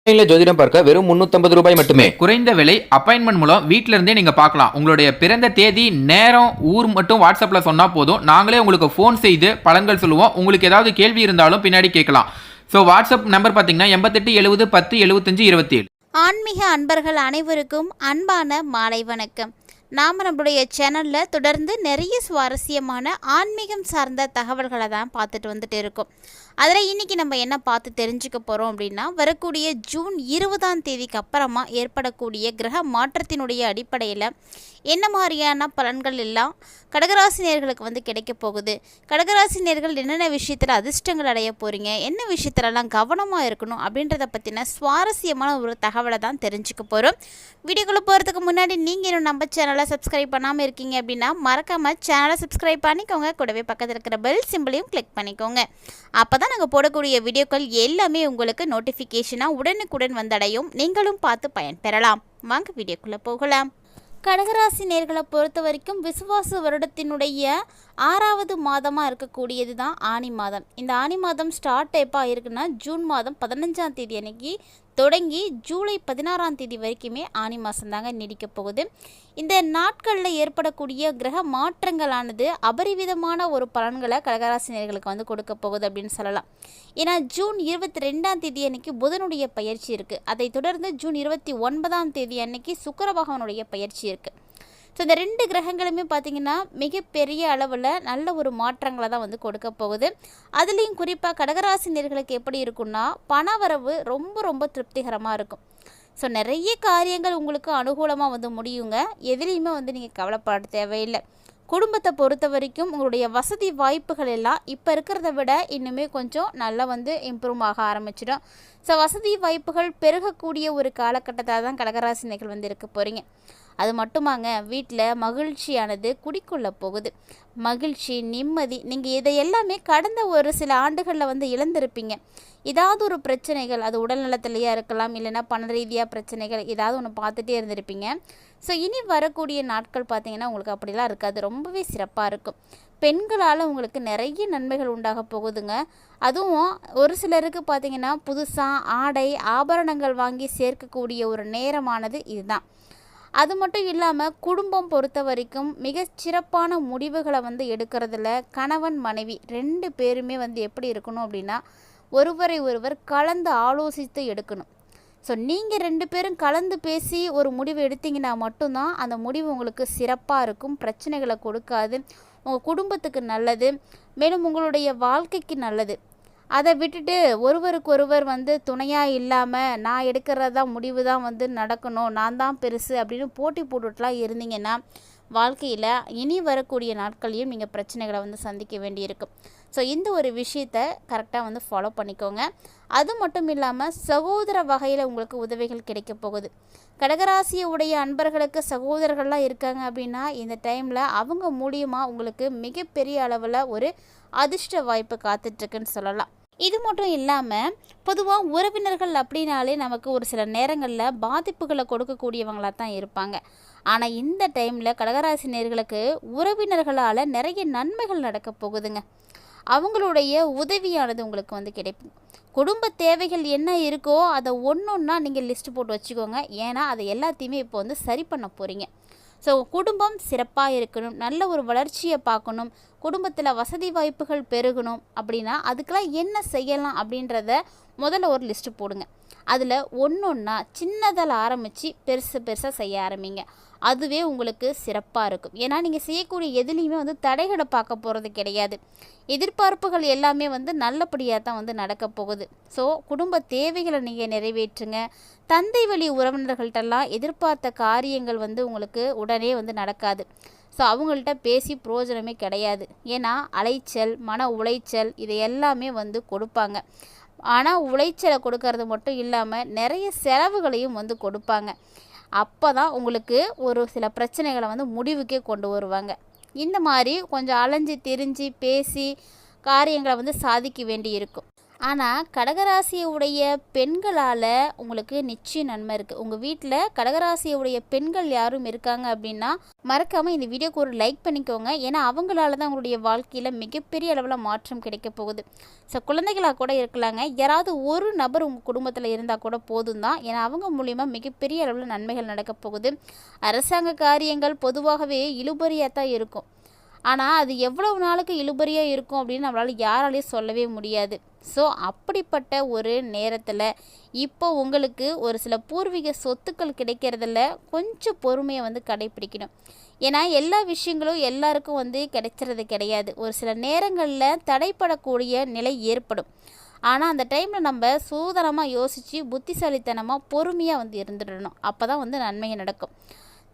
ஜோதிடம் பார்க்க வெறும் 350 ரூபாய் மட்டுமே. குறைந்த விலை அப்பாயின்மெண்ட் மூலம் வீட்டில இருந்தே நீங்க பார்க்கலாம். உங்களுடைய பிறந்த தேதி, நேரம், ஊர் மட்டும் வாட்ஸ்அப்ல சொன்னா போதும். நாங்களே உங்களுக்கு ஃபோன் செய்து பலன்கள் சொல்லுவோம். உங்களுக்கு ஏதாவது கேள்வி இருந்தாலும் பின்னாடி கேட்கலாம். ஸோ வாட்ஸ்அப் நம்பர் பார்த்தீங்கன்னா 88 70 10 75 27. ஆன்மீக அன்பர்கள் அனைவருக்கும் அன்பான மாலை வணக்கம். நாம் நம்மளுடைய சேனலில் தொடர்ந்து நிறைய சுவாரஸ்யமான ஆன்மீகம் சார்ந்த தகவல்களை தான் பார்த்துட்டு வந்துட்டு இருக்கோம். அதில் இன்றைக்கி நம்ம என்ன பார்த்து தெரிஞ்சுக்க போகிறோம் அப்படின்னா, வரக்கூடிய ஜூன் 20ஆம் தேதிக்கு அப்புறமா ஏற்படக்கூடிய கிரக மாற்றத்தினுடைய அடிப்படையில் என்ன மாதிரியான பலன்கள் எல்லாம் கடகராசினியர்களுக்கு வந்து கிடைக்க போகுது, கடகராசினியர்கள் என்னென்ன விஷயத்தில் அதிர்ஷ்டங்கள் அடைய போகிறீங்க, என்ன விஷயத்துலலாம் கவனமாக இருக்கணும் அப்படின்றத பற்றின சுவாரஸ்யமான ஒரு தகவலை தான் தெரிஞ்சுக்க போகிறோம். வீடியோக்குள்ளே போகிறதுக்கு முன்னாடி நீங்கள் இன்னும் நம்ம சேனலை சப்ஸ்கிரைப் பண்ணாமல் இருக்கீங்க அப்படின்னா மறக்காமல் சேனலை சப்ஸ்கிரைப் பண்ணிக்கோங்க. கூடவே பக்கத்தில் இருக்கிற பெல் சிம்பிளையும் கிளிக் பண்ணிக்கோங்க. அப்போ தான் நாங்கள் போடக்கூடிய வீடியோக்கள் எல்லாமே உங்களுக்கு நோட்டிஃபிகேஷனாக உடனுக்குடன் வந்தடையும். நீங்களும் பார்த்து பயன்பெறலாம். வாங்க வீடியோக்குள்ளே போகலாம். கடகராசி நேர்களை பொறுத்த வரைக்கும் விசுவாச வருடத்தினுடைய 6வது மாதமாக இருக்கக்கூடியது தான் ஆனி மாதம். இந்த ஆனி மாதம் ஸ்டார்ட் எப்போ இருக்குன்னா ஜூன் மாதம் 15ஆம் தேதி அன்னைக்கு தொடங்கி ஜூலை 16ஆம் தேதி வரைக்குமே ஆனி மாதம் தாங்க நீடிக்க போகுது. இந்த நாட்களில் ஏற்படக்கூடிய கிரக மாற்றங்களானது அபரிவிதமான ஒரு பலன்களை கடகராசினியர்களுக்கு வந்து கொடுக்க போகுது அப்படின்னு சொல்லலாம். ஏன்னா ஜூன் 22ஆம் தேதி அன்னைக்கு புதனுடைய பயிற்சி இருக்குது. அதை தொடர்ந்து ஜூன் 29ஆம் தேதி அன்னைக்கு சுக்கிர பகவானுடைய பயிற்சி இருக்குது. ஸோ இந்த 2 கிரகங்களுமே பார்த்திங்கன்னா மிகப்பெரிய அளவில் நல்ல ஒரு மாற்றங்களை தான் வந்து கொடுக்க போகுது. அதுலேயும் குறிப்பாக கடகராசினியர்களுக்கு எப்படி இருக்குன்னா, பணவரவு ரொம்ப ரொம்ப திருப்திகரமாக இருக்கும். ஸோ நிறைய காரியங்கள் உங்களுக்கு அனுகூலமாக வந்து முடியுங்க. எதுலேயுமே வந்து நீங்கள் கவலைப்பட தேவையில்லை. குடும்பத்தை பொறுத்த வரைக்கும் உங்களுடைய வசதி வாய்ப்புகள் எல்லாம் இப்போ இருக்கிறத விட இன்னுமே கொஞ்சம் நல்லா வந்து இம்ப்ரூவ் ஆக ஆரம்பிச்சிடும். ஸோ வசதி வாய்ப்புகள் பெருகக்கூடிய ஒரு காலகட்டத்தில் தான் கடகராசினியர்கள் வந்து இருக்க போகிறீங்க. அது மட்டுமாங்க, வீட்டில் மகிழ்ச்சியானது குடிக்கொள்ள போகுது. மகிழ்ச்சி, நிம்மதி, நீங்கள் இதை எல்லாமே கடந்த ஒரு சில ஆண்டுகளில் வந்து இழந்திருப்பீங்க. ஏதாவது ஒரு பிரச்சனைகள், அது உடல் நலத்திலேயே இருக்கலாம், இல்லைனா பண ரீதியாக பிரச்சனைகள், ஏதாவது ஒன்று பார்த்துட்டே இருந்திருப்பீங்க. ஸோ இனி வரக்கூடிய நாட்கள் பார்த்திங்கன்னா உங்களுக்கு அப்படிலாம் இருக்காது. ரொம்பவே சிறப்பாக இருக்கும். பெண்களால் உங்களுக்கு நிறைய நன்மைகள் உண்டாக போகுதுங்க. அதுவும் ஒரு சிலருக்கு பார்த்திங்கன்னா புதுசாக ஆடை ஆபரணங்கள் வாங்கி சேர்க்கக்கூடிய ஒரு நேரமானது இதுதான். அது மட்டும் இல்லாமல் குடும்பம் பொறுத்த வரைக்கும் மிக சிறப்பான முடிவுகளை வந்து எடுக்கிறதுல கணவன் மனைவி 2 பேருமே வந்து எப்படி இருக்கணும் அப்படின்னா, ஒருவரை ஒருவர் கலந்து ஆலோசித்து எடுக்கணும். ஸோ நீங்கள் 2 பேரும் கலந்து பேசி ஒரு முடிவு எடுத்தீங்கன்னா மட்டும்தான் அந்த முடிவு உங்களுக்கு சிறப்பாக இருக்கும், பிரச்சனைகளை கொடுக்காது, உங்கள் குடும்பத்துக்கு நல்லது, மேலும் உங்களுடைய வாழ்க்கைக்கு நல்லது. அதை விட்டுட்டு ஒருவருக்கொருவர் வந்து துணையாக இல்லாமல் நான் எடுக்கிறது தான் முடிவு தான் வந்து நடக்கணும், நான் தான் பெருசு அப்படின்னு போட்டி போட்டுட்டுலாம் இருந்தீங்கன்னா வாழ்க்கையில் இனி வரக்கூடிய நாட்களையும் நீங்கள் பிரச்சனைகளை வந்து சந்திக்க வேண்டியிருக்கும். ஸோ இந்த ஒரு விஷயத்தை கரெக்டாக வந்து ஃபாலோ பண்ணிக்கோங்க. அது மட்டும் இல்லாமல் சகோதர வகையில் உங்களுக்கு உதவிகள் கிடைக்க போகுது. கடகராசியை உடைய அன்பர்களுக்கு சகோதரர்கள்லாம் இருக்காங்க அப்படின்னா இந்த டைமில் அவங்க மூலியமாக உங்களுக்கு மிகப்பெரிய அளவில் ஒரு அதிர்ஷ்ட வாய்ப்பு காத்துட்ருக்குன்னு சொல்லலாம். இது மட்டும் இல்லாமல் பொதுவாக உறவினர்கள் அப்படின்னாலே நமக்கு ஒரு சில நேரங்களில் பாதிப்புகளை கொடுக்கக்கூடியவங்களாக தான் இருப்பாங்க. ஆனால் இந்த டைமில் கடகராசினியர்களுக்கு உறவினர்களால் நிறைய நன்மைகள் நடக்க போகுதுங்க. அவங்களுடைய உதவியானது உங்களுக்கு வந்து கிடைக்கும். குடும்ப தேவைகள் என்ன இருக்கோ அதை ஒன்றா நீங்கள் லிஸ்ட் போட்டு வச்சுக்கோங்க. ஏன்னா அதை எல்லாத்தையுமே இப்போ வந்து சரி பண்ண போகிறீங்க. ஸோ குடும்பம் சிறப்பாக இருக்கணும், நல்ல ஒரு வளர்ச்சியை பார்க்கணும், குடும்பத்தில் வசதி வாய்ப்புகள் பெருகணும் அப்படின்னா அதுக்கெல்லாம் என்ன செய்யலாம் அப்படின்றத முதல்ல ஒரு லிஸ்ட்டு போடுங்க. அதில் ஒன்றா சின்னதில் ஆரம்பித்து பெருசாக செய்ய ஆரம்பிங்க. அதுவே உங்களுக்கு சிறப்பாக இருக்கும். ஏன்னா நீங்கள் செய்யக்கூடிய எதுலேயுமே வந்து தடைகளை பார்க்க போகிறது கிடையாது. எதிர்பார்ப்புகள் எல்லாமே வந்து நல்லபடியாக தான் வந்து நடக்க போகுது. ஸோ குடும்ப தேவைகளை நீங்கள் நிறைவேற்றுங்க. தந்தை வழி உறவினர்கள்ட்டெல்லாம் எதிர்பார்த்த காரியங்கள் வந்து உங்களுக்கு உடனே வந்து நடக்காது. ஸோ அவங்கள்ட்ட பேசி பிரயோஜனமே கிடையாது. ஏன்னா அலைச்சல், மன உளைச்சல் இது எல்லாமே வந்து கொடுப்பாங்க. ஆனால் உளைச்சலை கொடுக்கறது மட்டும் இல்லாமல் நிறைய செலவுகளையும் வந்து கொடுப்பாங்க. அப்போ தான் உங்களுக்கு ஒரு சில பிரச்சனைகளை வந்து முடிவுக்கே கொண்டு வருவாங்க. இந்த மாதிரி கொஞ்சம் அலைஞ்சி திரிஞ்சு பேசி காரியங்களை வந்து சாதிக்க வேண்டி இருக்கும். ஆனால் கடகராசியுடைய பெண்களால் உங்களுக்கு நிச்சயம் நன்மை இருக்குது. உங்கள் வீட்டில் கடகராசியுடைய பெண்கள் யாரும் இருக்காங்க அப்படின்னா மறக்காமல் இந்த வீடியோக்கு ஒரு லைக் பண்ணிக்கோங்க. ஏன்னா அவங்களால தான் உங்களுடைய வாழ்க்கையில் மிகப்பெரிய அளவில் மாற்றம் கிடைக்க போகுது. ஸோ குழந்தைகளாக கூட இருக்கலாங்க, யாராவது ஒரு நபர் உங்கள் குடும்பத்தில் இருந்தால் கூட போதும் தான். ஏன்னா அவங்க மூலிமா மிகப்பெரிய அளவில் நன்மைகள் நடக்க போகுது. அரசாங்க காரியங்கள் பொதுவாகவே இழுபறியாக தான் இருக்கும். ஆனால் அது எவ்வளவு நாளுக்கு இழுபறியாக இருக்கும் அப்படின்னு நம்மளால் யாராலையும் சொல்லவே முடியாது. ஸோ அப்படிப்பட்ட ஒரு நேரத்தில் இப்போ உங்களுக்கு ஒரு சில பூர்வீக சொத்துக்கள் கிடைக்கிறதில்ல கொஞ்சம் பொறுமையை வந்து கடைப்பிடிக்கணும். ஏன்னா எல்லா விஷயங்களும் எல்லாருக்கும் வந்து கிடைக்கிறது கிடையாது. ஒரு சில நேரங்களில் தடைப்படக்கூடிய நிலை ஏற்படும். ஆனால் அந்த டைமில் நம்ம சூதனமாக யோசித்து புத்திசாலித்தனமாக பொறுமையாக வந்து இருந்துடணும். அப்போ தான் வந்து நன்மையை நடக்கும்.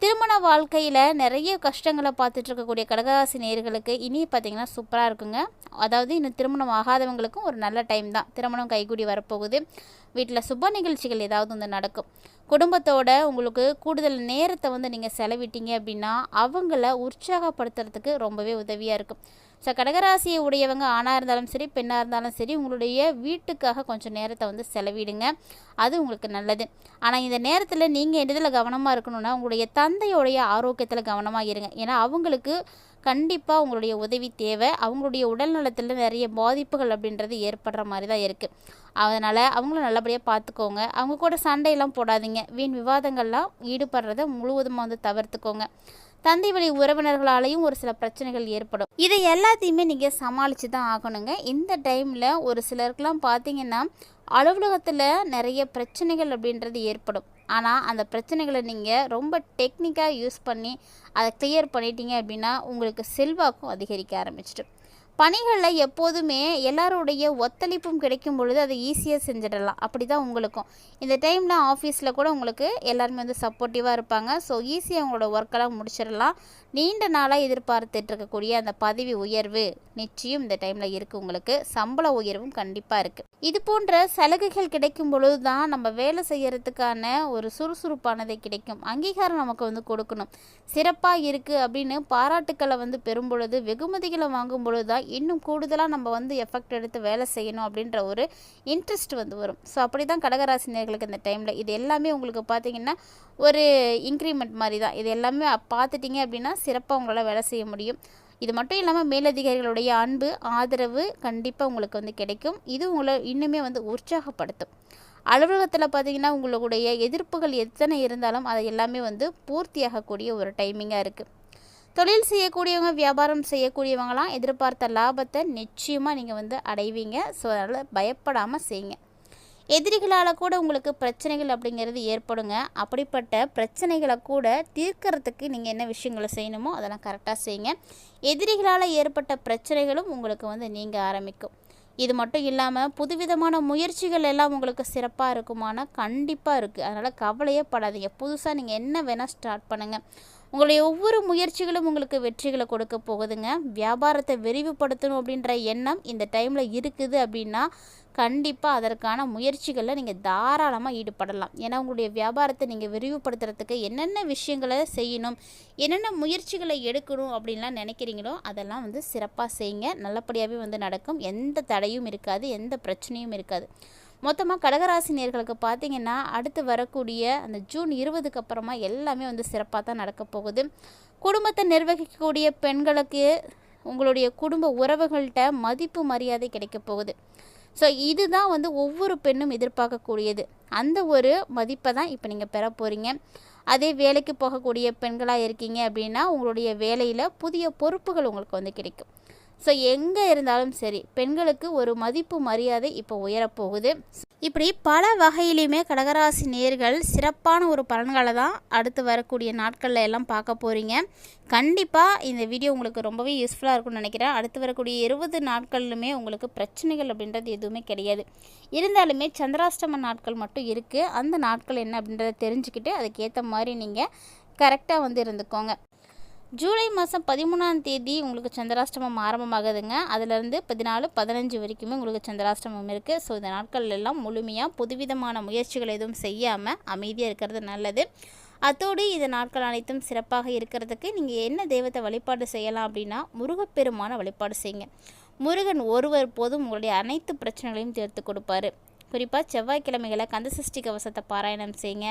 திருமண வாழ்க்கையில் நிறைய கஷ்டங்களை பார்த்துட்டு இருக்கக்கூடிய கடகராசி நேயர்களுக்கு இனி பார்த்திங்கன்னா சூப்பராக இருக்குங்க. அதாவது இன்னும் திருமணம் ஆகாதவங்களுக்கும் ஒரு நல்ல டைம் தான். திருமணம் கைகூடி வரப்போகுது. வீட்டில் சுப நிகழ்ச்சிகள் ஏதாவது வந்து நடக்கும். குடும்பத்தோட உங்களுக்கு கூடுதல் நேரத்தை வந்து நீங்கள் செலவிட்டீங்க அப்படின்னா அவங்கள உற்சாகப்படுத்துறதுக்கு ரொம்பவே உதவியாக இருக்கும். ஸோ கடகராசியை உடையவங்க ஆணாக இருந்தாலும் சரி பெண்ணாக இருந்தாலும் சரி உங்களுடைய வீட்டுக்காக கொஞ்சம் நேரத்தை வந்து செலவிடுங்க. அது உங்களுக்கு நல்லது. ஆனால் இந்த நேரத்தில் நீங்கள் எதில் கவனமாக இருக்கணும்னா உங்களுடைய தந்தையோடைய ஆரோக்கியத்தில் கவனமாக இருங்க. ஏன்னா அவங்களுக்கு கண்டிப்பாக உங்களுடைய உதவி தேவை. அவங்களுடைய உடல் நலத்தில் நிறைய பாதிப்புகள் அப்படின்றது ஏற்படுற மாதிரி தான் இருக்குது. அதனால் அவங்கள நல்லபடியாக பார்த்துக்கோங்க. அவங்க கூட சண்டையெல்லாம் போடாதீங்க. வீண் விவாதங்கள்லாம் ஈடுபடுறத முழுவதுமாக வந்து தவிர்த்துக்கோங்க. தந்தை வழி உறவினர்களாலேயும் ஒரு சில பிரச்சனைகள் ஏற்படும். இதை எல்லாத்தையுமே நீங்கள் சமாளித்து தான் ஆகணுங்க. இந்த டைமில் ஒரு சிலருக்கெலாம் பார்த்தீங்கன்னா அலுவலகத்தில் நிறைய பிரச்சனைகள் அப்படின்றது ஏற்படும். ஆனால் அந்த பிரச்சனைகளை நீங்கள் ரொம்ப டெக்னிக்காக யூஸ் பண்ணி அதை கிளியர் பண்ணிட்டீங்க அப்படின்னா உங்களுக்கு செல்வாக்கும் அதிகரிக்க ஆரம்பிச்சிட்டு பணிகளில் எப்போதுமே எல்லாருடைய ஒத்துழைப்பும் கிடைக்கும் பொழுது அதை ஈஸியாக செஞ்சிடலாம். அப்படி தான் உங்களுக்கும் இந்த டைமில் ஆஃபீஸில் கூட உங்களுக்கு எல்லாருமே வந்து சப்போர்ட்டிவாக இருப்பாங்க. ஸோ ஈஸியாக உங்களோட ஒர்க்கெல்லாம் முடிச்சிடலாம். நீண்ட நாளாக எதிர்பார்த்துட்டு இருக்கக்கூடிய அந்த பதவி உயர்வு நிச்சயம் இந்த டைமில் இருக்குது. உங்களுக்கு சம்பள உயர்வும் கண்டிப்பாக இருக்குது. இது போன்ற சலுகைகள் கிடைக்கும் பொழுது தான் நம்ம வேலை செய்கிறதுக்கான ஒரு சுறுசுறுப்பானதை கிடைக்கும். அங்கீகாரம் நமக்கு வந்து கொடுக்கணும். சிறப்பாக இருக்குது அப்படின்னு பாராட்டுக்களை வந்து பெறும் பொழுது வெகுமதிகளை வாங்கும் பொழுது தான் இன்னும் கூடுதலாக நம்ம வந்து எஃபெக்ட் எடுத்து வேலை செய்யணும் அப்படின்ற ஒரு இன்ட்ரெஸ்ட் வந்து வரும். ஸோ அப்படி தான் கடகராசினியர்களுக்கு இந்த டைமில் இது எல்லாமே உங்களுக்கு பார்த்திங்கன்னா ஒரு இன்க்ரிமெண்ட் மாதிரி தான். இது எல்லாமே பார்த்துட்டிங்க அப்படின்னா சிறப்பாக உங்களால் வேலை செய்ய முடியும். இது மட்டும் இல்லாமல் மேலதிகாரிகளுடைய அன்பு ஆதரவு கண்டிப்பாக உங்களுக்கு வந்து கிடைக்கும். இது உங்களை இன்னுமே வந்து உற்சாகப்படுத்தும். அலுவலகத்தில் பார்த்திங்கன்னா உங்களுடைய எதிர்ப்புகள் எத்தனை இருந்தாலும் அதை எல்லாமே வந்து பூர்த்தியாகக்கூடிய ஒரு டைமிங்காக இருக்குது. தொழில் செய்யக்கூடியவங்க வியாபாரம் செய்யக்கூடியவங்களாம் எதிர்பார்த்த லாபத்தை நிச்சயமாக நீங்கள் வந்து அடைவீங்க. ஸோ அதனால் பயப்படாமல் செய்யுங்க. எதிரிகளால் கூட உங்களுக்கு பிரச்சனைகள் அப்படிங்கிறது ஏற்படுங்க. அப்படிப்பட்ட பிரச்சனைகளை கூட தீர்க்கறதுக்கு நீங்கள் என்ன விஷயங்களை செய்யணுமோ அதெல்லாம் கரெக்டாக செய்யுங்க. எதிரிகளால் ஏற்பட்ட பிரச்சனைகளும் உங்களுக்கு வந்து நீங்க ஆரம்பிக்கும். இது மட்டும் இல்லாமல் புதுவிதமான முயற்சிகள் எல்லாம் உங்களுக்கு சிறப்பாக இருக்குமானா கண்டிப்பாக இருக்குது. அதனால் கவலையே படாதீங்க. புதுசாக நீங்கள் என்ன வேணால் ஸ்டார்ட் பண்ணுங்கள். உங்களுடைய ஒவ்வொரு முயற்சிகளும் உங்களுக்கு வெற்றிகளை கொடுக்க போகுதுங்க. வியாபாரத்தை விரிவுபடுத்தணும் அப்படின்ற எண்ணம் இந்த டைமில் இருக்குது அப்படின்னா கண்டிப்பாக அதற்கான முயற்சிகளில் நீங்கள் தாராளமாக ஈடுபடலாம். ஏன்னா உங்களுடைய வியாபாரத்தை நீங்கள் விரிவுபடுத்துறதுக்கு என்னென்ன விஷயங்களை செய்யணும், என்னென்ன முயற்சிகளை எடுக்கணும் அப்படின்லாம் நினைக்கிறீங்களோ அதெல்லாம் வந்து சிறப்பாக செய்யுங்க. நல்லபடியாகவே வந்து நடக்கும். எந்த தடையும் இருக்காது, எந்த பிரச்சனையும் இருக்காது. மொத்தமாக கடகராசி நேயர்களுக்கு பார்த்திங்கன்னா அடுத்து வரக்கூடிய அந்த ஜூன் 20க்கு அப்புறமா எல்லாமே வந்து சிறப்பாக தான் நடக்க போகுது. குடும்பத்தை நிர்வகிக்கக்கூடிய பெண்களுக்கு உங்களுடைய குடும்ப உறவுகள்கிட்ட மதிப்பு மரியாதை கிடைக்க போகுது. ஸோ இதுதான் வந்து ஒவ்வொரு பெண்ணும் எதிர்பார்க்கக்கூடியது. அந்த ஒரு மதிப்பை தான் இப்போ நீங்கள் பெற போகிறீங்க. அதே வேலைக்கு போகக்கூடிய பெண்களாக இருக்கீங்க அப்படின்னா உங்களுடைய வேலையில் புதிய பொறுப்புகள் உங்களுக்கு வந்து கிடைக்கும். ஸோ எங்கே இருந்தாலும் சரி பெண்களுக்கு ஒரு மதிப்பு மரியாதை இப்போ உயரப்போகுது. இப்படி பல வகையிலையுமே கடகராசி நேயர்கள் சிறப்பான ஒரு பலன்களை தான் அடுத்து வரக்கூடிய நாட்களில் எல்லாம் பார்க்க போகிறீங்க. கண்டிப்பாக இந்த வீடியோ உங்களுக்கு ரொம்பவே யூஸ்ஃபுல்லாக இருக்கும்னு நினைக்கிறேன். அடுத்து வரக்கூடிய 20 நாட்கள்லுமே உங்களுக்கு பிரச்சனைகள் அப்படின்றது எதுவுமே கிடையாது. இருந்தாலுமே சந்திராஷ்டம நாட்கள் மட்டும் இருக்குது. அந்த நாட்கள் என்ன அப்படின்றத தெரிஞ்சுக்கிட்டு அதுக்கேற்ற மாதிரி நீங்கள் கரெக்டாக வந்து இருந்துக்கோங்க. ஜூலை மாதம் 13ஆம் தேதி உங்களுக்கு சந்திராஷ்டமம் ஆரம்பமாகுதுங்க. அதிலிருந்து 14, 15 வரைக்குமே உங்களுக்கு சந்திராஷ்டமம் இருக்குது. ஸோ இந்த நாட்கள் எல்லாம் முழுமையாக புதுவிதமான முயற்சிகள் எதுவும் செய்யாமல் அமைதியாக இருக்கிறது நல்லது. அத்தோடு இந்த நாட்கள் அனைத்தும் சிறப்பாக இருக்கிறதுக்கு நீங்கள் என்ன தெய்வத்தை வழிபாடு செய்யலாம் அப்படின்னா முருகப்பெருமான வழிபாடு செய்யுங்க. முருகன் ஒருவர் போதும் உங்களுடைய அனைத்து பிரச்சனைகளையும் தீர்த்து கொடுப்பாரு. குறிப்பாக செவ்வாய்க்கிழமைகளை கந்தசஷ்டி கவசத்தை பாராயணம் செய்யுங்க.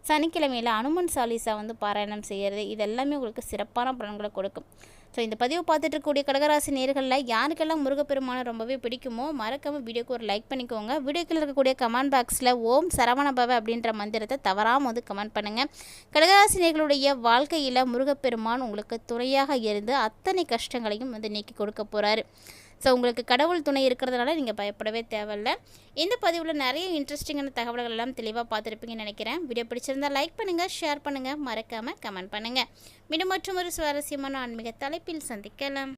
சனிக்கிழமையில் அனுமன் சாலிசா பாராயணம் செய்கிறது, இதெல்லாமே உங்களுக்கு சிறப்பான பலன்களை கொடுக்கும். ஸோ இந்த பதிவு பார்த்துட்டு இருக்கக்கூடிய கடகராசி நேயர்களில் யாருக்கெல்லாம் முருகப்பெருமானை ரொம்பவே பிடிக்குமோ மறக்காமல் வீடியோக்கு ஒரு லைக் பண்ணிக்கோங்க. வீடியோக்கில் இருக்கக்கூடிய கமெண்ட் பாக்ஸில் ஓம் சரவணபவ அப்படின்ற மந்திரத்தை தவறாமல் கமெண்ட் பண்ணுங்கள். கடகராசி நேயர்களுடைய வாழ்க்கையில் முருகப்பெருமான் உங்களுக்கு துணையாக இருந்து அத்தனை கஷ்டங்களையும் நீக்கி கொடுக்க போகிறாரு. ஸோ உங்களுக்கு கடவுள் துணை இருக்கிறதுனால நீங்கள் பயப்படவே தேவையில்லை. இந்த பதிவில் நிறைய இன்ட்ரெஸ்டிங்கான தகவல்கள் எல்லாம் தெளிவாக பார்த்துருப்பீங்கன்னு நினைக்கிறேன். வீடியோ பிடிச்சிருந்தால் லைக் பண்ணுங்கள், ஷேர் பண்ணுங்கள், மறக்காமல் கமெண்ட் பண்ணுங்கள். மீண்டும் மற்றும் ஒரு சுவாரஸ்யமான ஆன்மீக தலைப்பில் சந்திக்கலாம்.